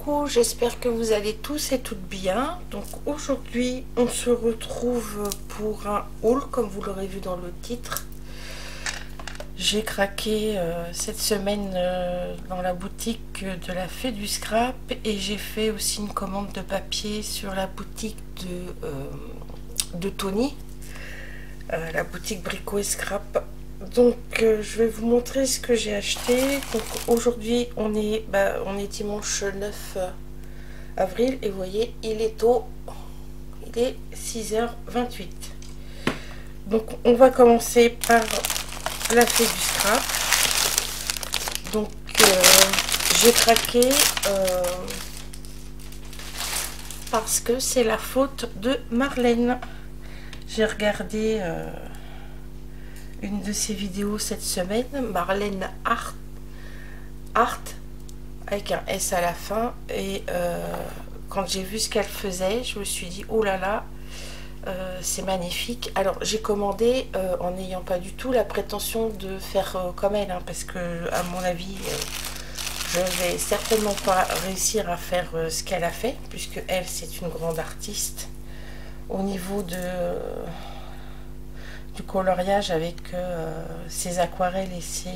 Coucou, j'espère que vous allez tous et toutes bien. Donc aujourd'hui on se retrouve pour un haul comme vous l'aurez vu dans le titre. J'ai craqué cette semaine dans la boutique de la Fée du Scrap et j'ai fait aussi une commande de papier sur la boutique de Tony, la boutique Brico et Scrap. Donc je vais vous montrer ce que j'ai acheté. Donc aujourd'hui on est dimanche 9 avril et vous voyez il est tôt, il est 6h28. Donc on va commencer par la Fée du Scrap. Donc j'ai craqué parce que c'est la faute de Marlène. J'ai regardé une de ses vidéos cette semaine, Marlène Art avec un S à la fin, et quand j'ai vu ce qu'elle faisait, je me suis dit oh là là, c'est magnifique. Alors j'ai commandé en n'ayant pas du tout la prétention de faire comme elle, hein, parce que à mon avis je vais certainement pas réussir à faire ce qu'elle a fait, puisque elle c'est une grande artiste au niveau du coloriage avec ses aquarelles et ses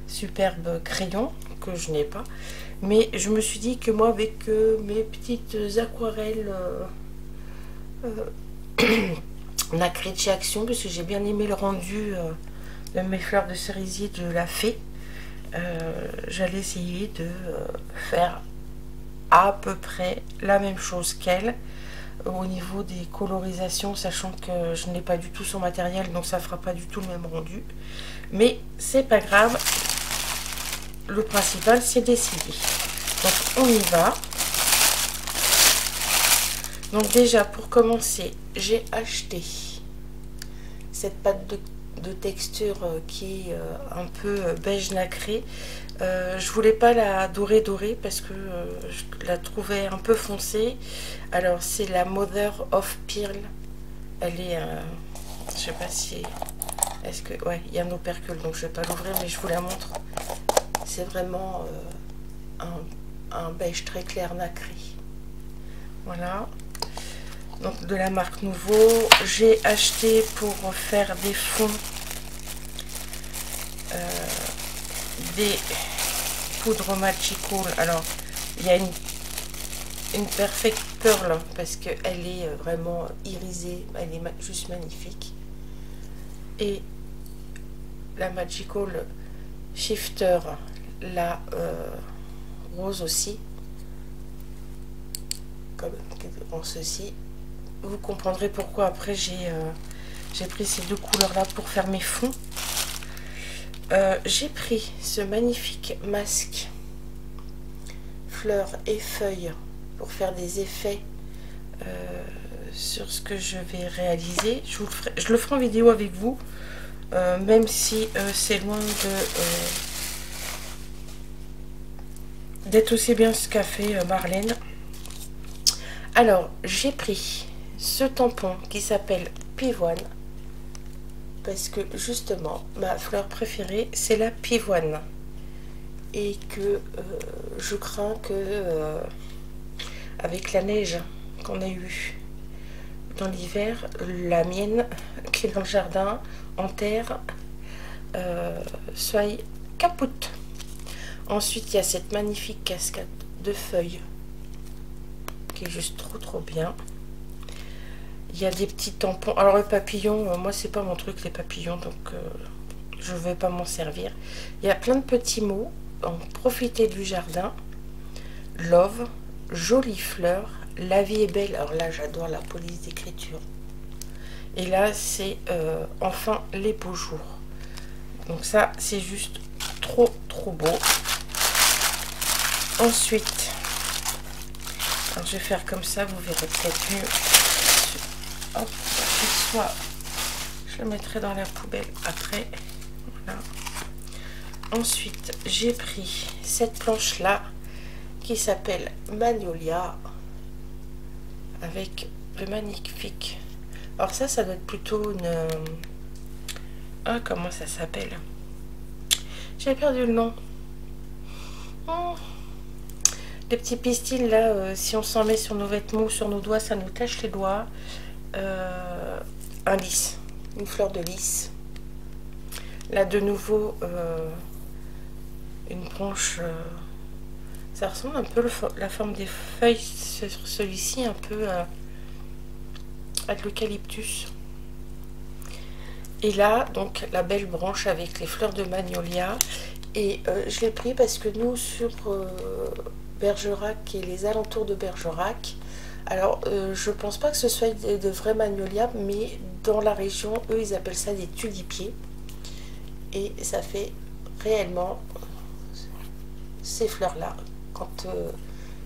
superbes crayons que je n'ai pas. Mais je me suis dit que moi avec mes petites aquarelles nacré de chez Action, parce que j'ai bien aimé le rendu de mes fleurs de cerisier de la Fée, j'allais essayer de faire à peu près la même chose qu'elle au niveau des colorisations, sachant que je n'ai pas du tout son matériel, donc ça fera pas du tout le même rendu, mais c'est pas grave, le principal c'est décidé. Donc on y va. Donc déjà pour commencer, j'ai acheté cette pâte de texture qui est un peu beige nacré. Je voulais pas la dorée parce que je la trouvais un peu foncée. Alors c'est la Mother of Pearl. Elle est je sais pas si est-ce que ouais, il y a un opercule, donc je vais pas l'ouvrir, mais je vous la montre. C'est vraiment un beige très clair nacré. Voilà. Donc de la marque Nouveau. J'ai acheté pour faire des fonds des poudres Magical. Alors il y a une Perfect Pearl parce qu'elle est vraiment irisée, elle est juste magnifique, et la Magical Shifter, la rose aussi, comme en ceci. Vous comprendrez pourquoi après j'ai pris ces deux couleurs là pour faire mes fonds. J'ai pris ce magnifique masque fleurs et feuilles pour faire des effets sur ce que je vais réaliser. Je le ferai en vidéo avec vous, même si c'est loin d'être aussi bien ce qu'a fait Marlène. Alors j'ai pris ce tampon qui s'appelle Pivoine, parce que justement ma fleur préférée c'est la pivoine, et que je crains que avec la neige qu'on a eu dans l'hiver, la mienne qui est dans le jardin en terre soit capote. Ensuite il y a cette magnifique cascade de feuilles qui est juste trop bien. Il y a des petits tampons. Alors le papillon, moi c'est pas mon truc les papillons, donc je vais pas m'en servir. Il y a plein de petits mots. Donc profitez du jardin, love, jolie fleur, la vie est belle. Alors là j'adore la police d'écriture. Et là c'est enfin les beaux jours. Donc ça c'est juste trop beau. Ensuite, alors je vais faire comme ça, vous verrez peut-être mieux. Hop, soit je le mettrai dans la poubelle après. Voilà. Ensuite j'ai pris cette planche là qui s'appelle Magnolia, avec le magnifique. Alors ça doit être plutôt une ah, comment ça s'appelle, j'ai perdu le nom. Les petits pistils là, si on s'en met sur nos vêtements ou sur nos doigts, ça nous tache les doigts. Un lys, une fleur de lys. Là de nouveau une branche, ça ressemble un peu la forme des feuilles sur celui-ci, un peu à de l'eucalyptus. Et là donc la belle branche avec les fleurs de magnolia. Et je l'ai pris parce que nous sur Bergerac et les alentours de Bergerac, alors je pense pas que ce soit de vrais magnolias, mais dans la région eux ils appellent ça des tulipiers, et ça fait réellement ces fleurs là quand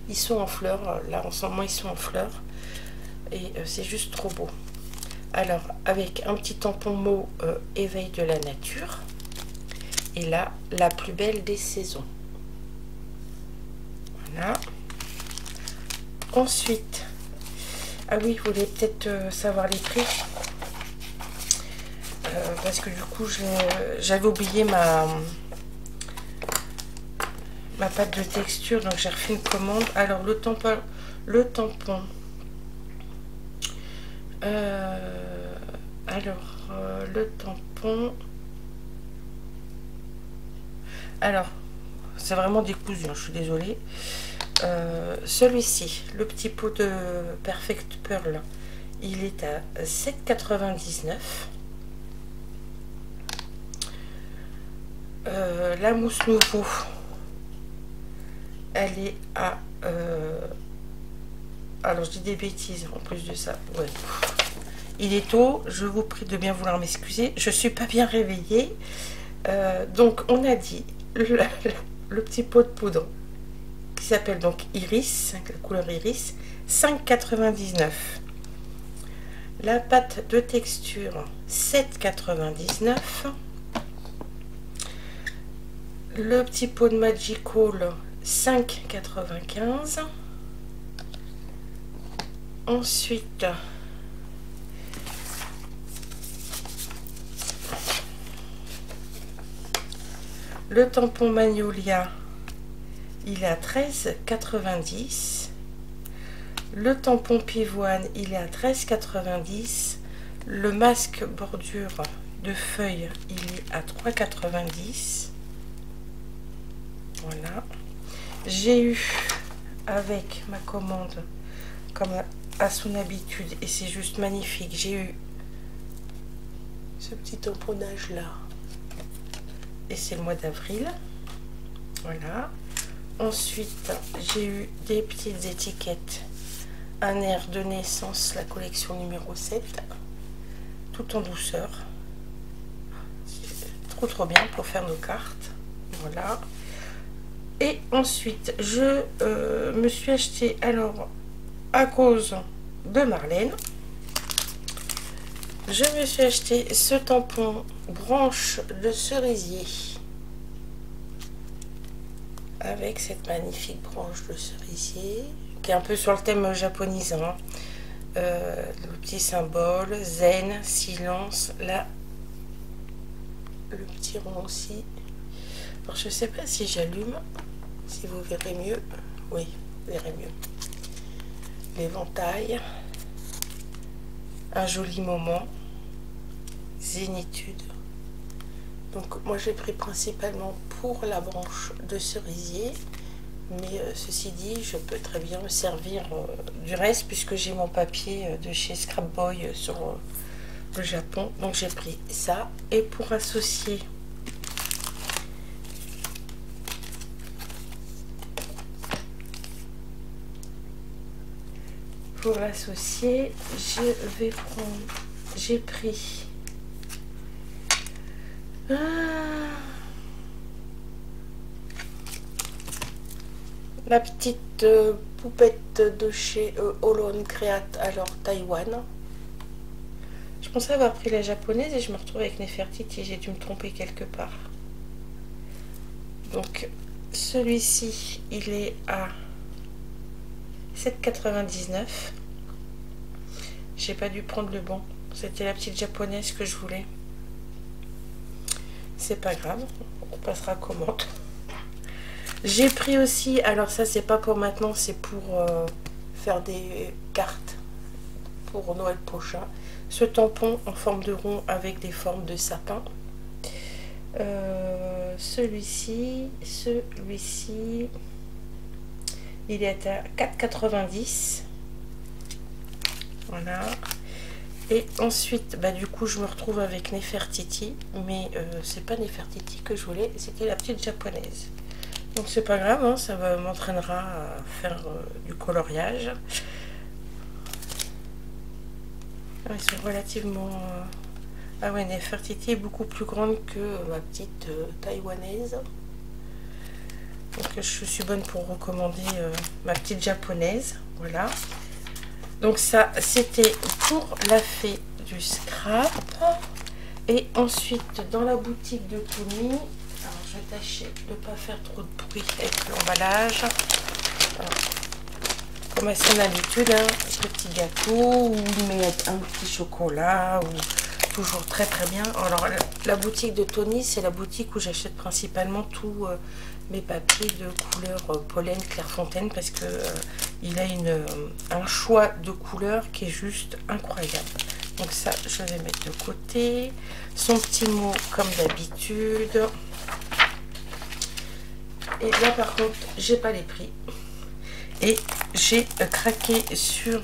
ils sont en fleurs. Là en ce moment ils sont en fleurs et c'est juste trop beau. Alors avec un petit tampon mot éveil de la nature, et là la plus belle des saisons. Voilà. Ensuite, ah oui, vous voulez peut-être savoir les prix, parce que du coup j'avais oublié ma pâte de texture, donc j'ai refait une commande. Alors le tampon alors c'est vraiment décousu, hein, je suis désolée. Celui-ci, le petit pot de Perfect Pearl, il est à 7,99 €. La mousse nouveau, elle est à alors je dis des bêtises en plus de ça, ouais. Il est tôt, je vous prie de bien vouloir m'excuser, je suis pas bien réveillée. Donc on a dit le petit pot de poudre qui s'appelle donc Iris, la couleur Iris, 5,99 €. La pâte de texture, 7,99 €. Le petit pot de Magical, 5,95 €. Ensuite, le tampon Magnolia, il est à 13,90 €. Le tampon pivoine, il est à 13,90 €. Le masque bordure de feuilles, il est à 3,90 €. Voilà. J'ai eu avec ma commande, comme à son habitude, et c'est juste magnifique, j'ai eu ce petit tamponnage là, et c'est le mois d'avril. Voilà. Ensuite j'ai eu des petites étiquettes, un air de naissance, la collection numéro 7, tout en douceur, trop bien pour faire nos cartes. Voilà. Et ensuite je me suis acheté, alors à cause de Marlène, je me suis acheté ce tampon branche de cerisier avec cette magnifique branche de cerisier qui est un peu sur le thème japonisant. Le petit symbole zen, silence, là le petit rond aussi. Alors je sais pas si j'allume, si vous verrez mieux. Oui, vous verrez mieux. L'éventail, un joli moment, zénitude. Donc moi j'ai pris principalement pour la branche de cerisier, mais ceci dit je peux très bien me servir du reste puisque j'ai mon papier de chez Scrap Boy sur le Japon. Donc j'ai pris ça. Et pour associer je vais prendre, j'ai pris la petite poupette de chez Holon Create, alors Taïwan. Je pensais avoir pris la japonaise et je me retrouve avec Nefertiti, j'ai dû me tromper quelque part. Donc celui-ci il est à 7,99 €. J'ai pas dû prendre le bon, c'était la petite japonaise que je voulais. C'est pas grave, on passera commande. J'ai pris aussi, alors ça c'est pas pour maintenant, c'est pour faire des cartes pour Noël prochain. Ce tampon en forme de rond avec des formes de sapin. Celui-ci, il est à 4,90. Voilà. Et ensuite, bah, du coup, je me retrouve avec Nefertiti. Mais c'est pas Nefertiti que je voulais, c'était la petite japonaise. Donc c'est pas grave, hein, ça m'entraînera à faire du coloriage. Ils sont relativement... Ah ouais, Nefertiti est beaucoup plus grande que ma petite taïwanaise. Donc je suis bonne pour recommander ma petite japonaise. Voilà. Donc ça, c'était pour la fée du scrap. Et ensuite, dans la boutique de Tony, alors je vais tâcher de ne pas faire trop de bruit avec l'emballage. Comme à son habitude, hein, un petit gâteau, ou il met un petit chocolat, ou toujours très très bien. Alors la boutique de Tony, c'est la boutique où j'achète principalement tous mes papiers de couleur pollen Clairefontaine, parce que il a un choix de couleurs qui est juste incroyable. Donc ça, je vais mettre de côté. Son petit mot comme d'habitude. Et là par contre, j'ai pas les prix. Et j'ai craqué sur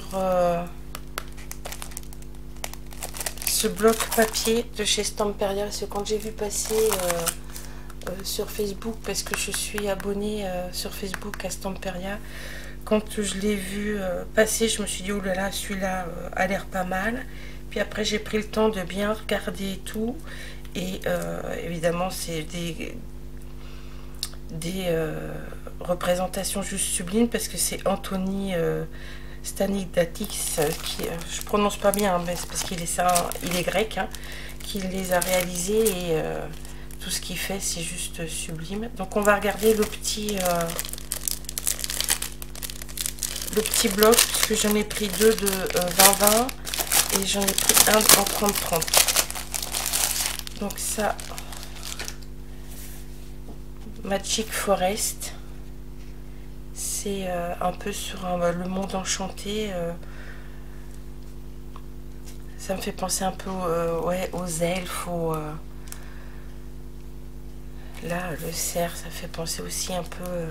ce bloc papier de chez Stamperia. Parce que quand j'ai vu passer sur Facebook, parce que je suis abonnée sur Facebook à Stamperia, quand je l'ai vu passer, je me suis dit oh là là, celui-là a l'air pas mal. Puis après j'ai pris le temps de bien regarder et tout. Et évidemment c'est des représentations juste sublimes, parce que c'est Anthony Stanidatis qui, je prononce pas bien, mais c'est parce qu'il est grec, hein, qui les a réalisés, et tout ce qu'il fait c'est juste sublime. Donc on va regarder le petit bloc, parce que j'en ai pris deux de 20-20 et j'en ai pris un en 30-30. Donc ça, Magic Forest, c'est un peu sur le monde enchanté. Ça me fait penser un peu ouais, aux elfes, là le cerf, ça fait penser aussi un peu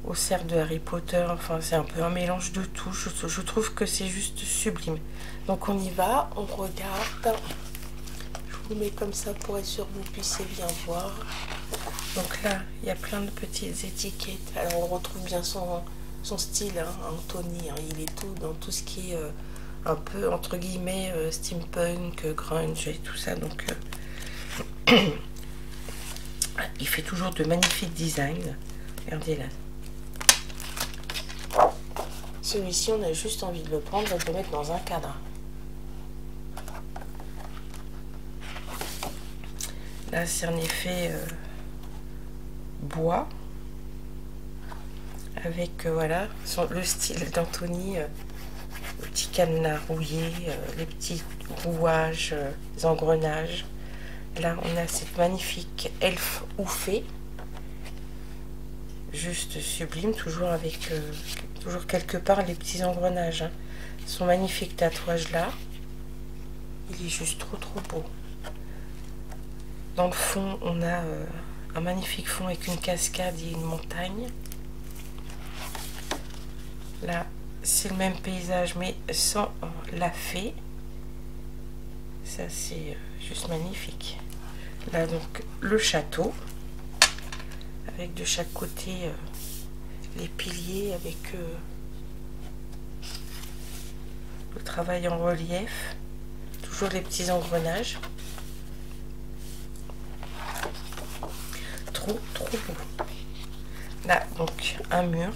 au cerf de Harry Potter. Enfin c'est un peu un mélange de tout. Je trouve que c'est juste sublime. Donc on y va, on regarde. Je vous mets comme ça pour être sûr que vous puissiez bien voir. Donc là, il y a plein de petites étiquettes. Alors on retrouve bien son style, hein, Anthony. Hein, il est tout dans tout ce qui est un peu entre guillemets steampunk, grunge et tout ça. Donc il fait toujours de magnifiques designs. Regardez là. Celui-ci, on a juste envie de le prendre et de le mettre dans un cadre. Là, c'est en effet bois, avec voilà le style d'Anthony, le petit cadenas rouillé, les petits rouages, les engrenages. Là, on a cette magnifique elfe ou fée, juste sublime, toujours avec toujours quelque part les petits engrenages. Hein. Son magnifique tatouage là, il est juste trop beau. Dans le fond, on a un magnifique fond avec une cascade et une montagne. Là, c'est le même paysage, mais sans la fée. Ça, c'est juste magnifique. Là, donc, le château. Avec de chaque côté les piliers, avec le travail en relief. Toujours les petits engrenages. Trop beau. Là donc un mur,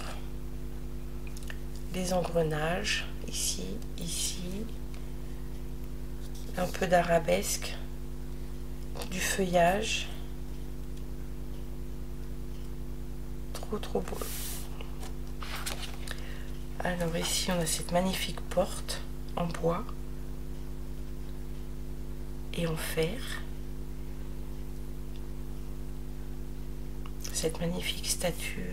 des engrenages ici, un peu d'arabesque, du feuillage, trop beau. Alors ici on a cette magnifique porte en bois et en fer. cette magnifique statue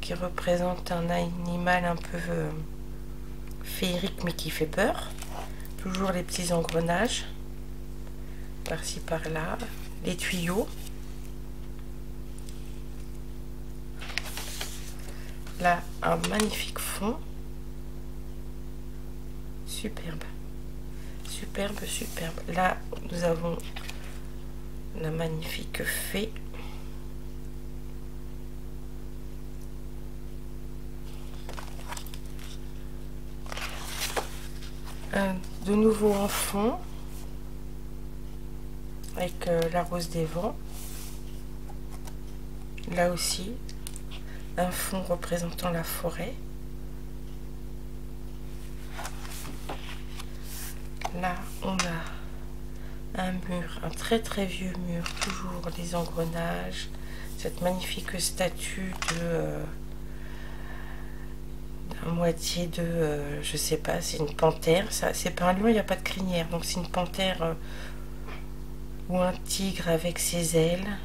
qui représente un animal un peu féerique mais qui fait peur. Toujours les petits engrenages par-ci par-là, les tuyaux. Là, un magnifique fond. Superbe. Superbe, superbe. Là, nous avons la magnifique fée. De nouveau en fond, avec la rose des vents. Là aussi, un fond représentant la forêt. Là, on a un mur, un très très vieux mur, toujours les engrenages, cette magnifique statue de à moitié de, je sais pas, c'est une panthère, ça c'est pas un lion, il n'y a pas de crinière, donc c'est une panthère ou un tigre avec ses ailes,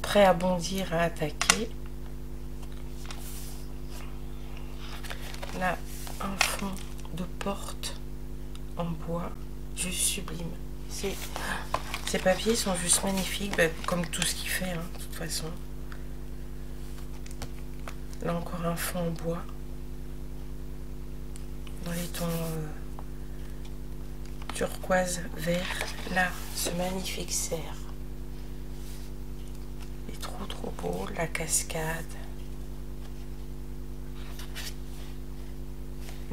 prêt à bondir, à attaquer. Là, un fond de porte en bois, juste sublime. Ces papiers sont juste magnifiques, comme tout ce qu'il fait, hein, de toute façon. Là encore un fond en bois, dans les tons turquoise, vert. Là, ce magnifique cerf est trop trop beau, la cascade,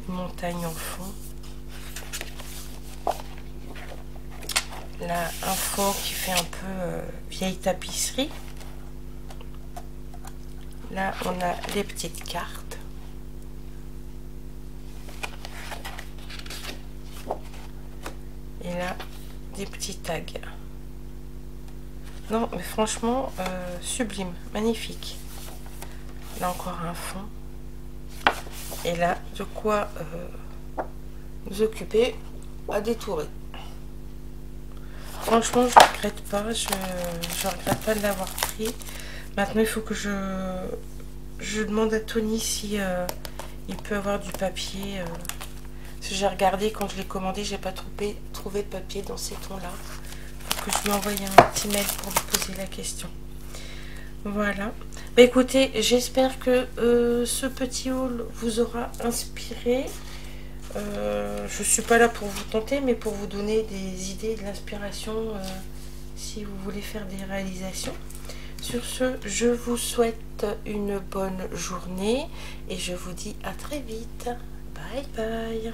une montagne en fond. Là, un fond qui fait un peu vieille tapisserie. Là, on a les petites cartes. Et là, des petits tags. Non, mais franchement, sublime, magnifique. Là encore un fond. Et là, de quoi nous occuper à détourer. Franchement, je regrette pas. Je regrette pas de l'avoir pris. Maintenant, il faut que je demande à Tony si il peut avoir du papier. Parce que j'ai regardé quand je l'ai commandé, j'ai pas trouvé de papier dans ces tons-là. Il faut que je lui envoie un petit mail pour lui poser la question. Voilà. Bah, écoutez, j'espère que ce petit haul vous aura inspiré. Je suis pas là pour vous tenter, mais pour vous donner des idées, de l'inspiration si vous voulez faire des réalisations. Sur ce, je vous souhaite une bonne journée et je vous dis à très vite. Bye bye.